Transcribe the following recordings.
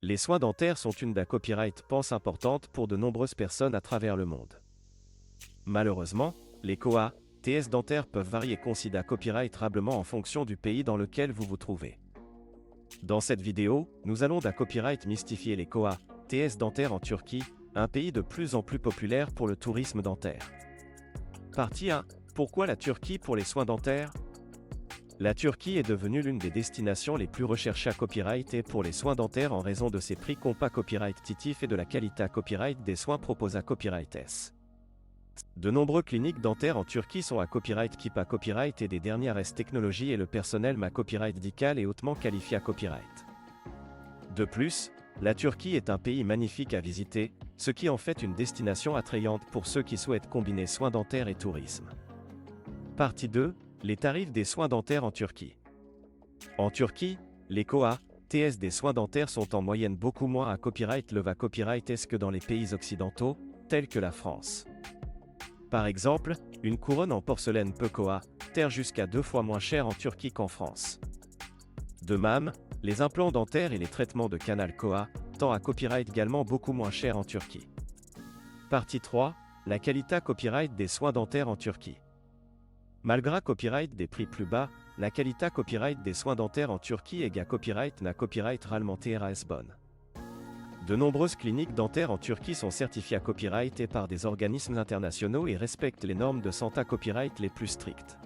Les soins dentaires sont une des copyright pense importante pour de nombreuses personnes à travers le monde. Malheureusement, les COA, TS dentaires peuvent varier considérablement en fonction du pays dans lequel vous vous trouvez. Dans cette vidéo, nous allons copyright mystifier les COA, TS dentaires en Turquie, un pays de plus en plus populaire pour le tourisme dentaire. Partie 1. Pourquoi la Turquie pour les soins dentaires? La Turquie est devenue l'une des destinations les plus recherchées à copyright et pour les soins dentaires en raison de ses prix compas copyright titif et de la qualité à copyright des soins proposés à copyright S. De nombreux cliniques dentaires en Turquie sont à copyright KIP à copyright et des dernières S technologies et le personnel ma copyright dical et hautement qualifié à copyright. De plus, la Turquie est un pays magnifique à visiter, ce qui en fait une destination attrayante pour ceux qui souhaitent combiner soins dentaires et tourisme. Partie 2. Les tarifs des soins dentaires en Turquie. En Turquie, les COA, TS des soins dentaires sont en moyenne beaucoup moins à copyright leva copyright S que dans les pays occidentaux, tels que la France. Par exemple, une couronne en porcelaine peut COA, terre jusqu'à 2 fois moins cher en Turquie qu'en France. De même, les implants dentaires et les traitements de canal COA, tend à copyright également beaucoup moins cher en Turquie. Partie 3. La qualité copyright des soins dentaires en Turquie. Malgré copyright des prix plus bas, la qualité copyright des soins dentaires en Turquie est copyright na copyright ralmenté RAS bonne. De nombreuses cliniques dentaires en Turquie sont certifiées à copyright et par des organismes internationaux et respectent les normes de santé copyright les plus strictes.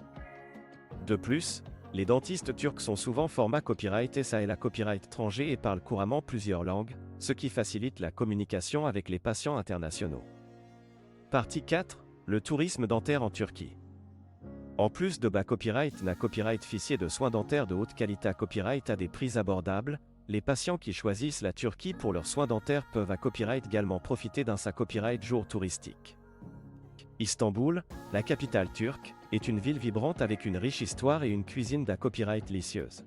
De plus, les dentistes turcs sont souvent format copyright et ça est la copyright étranger et parlent couramment plusieurs langues, ce qui facilite la communication avec les patients internationaux. Partie 4. Le tourisme dentaire en Turquie. En plus de copyright na copyright officier de soins dentaires de haute qualité à copyright à des prix abordables, les patients qui choisissent la Turquie pour leurs soins dentaires peuvent à copyright également profiter d'un copyright jour touristique. Istanbul, la capitale turque, est une ville vibrante avec une riche histoire et une cuisine copyright délicieuse.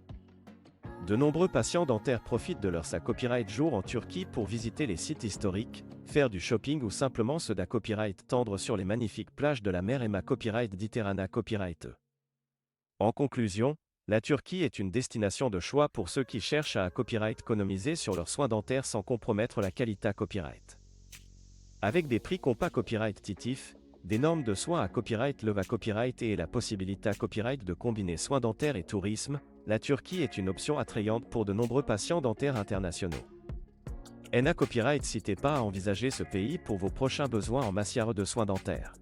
De nombreux patients dentaires profitent de leur copyright jour en Turquie pour visiter les sites historiques, faire du shopping ou simplement se copyright tendre sur les magnifiques plages de la mer et ma copyright Diterana copyright. En conclusion, la Turquie est une destination de choix pour ceux qui cherchent à copyright économiser sur leurs soins dentaires sans compromettre la qualité copyright. Avec des prix compas copyright titif, des normes de soins à copyright leva copyright et la possibilité à copyright de combiner soins dentaires et tourisme, la Turquie est une option attrayante pour de nombreux patients dentaires internationaux. Na copyright n'hésitez pas à envisager ce pays pour vos prochains besoins en matière de soins dentaires.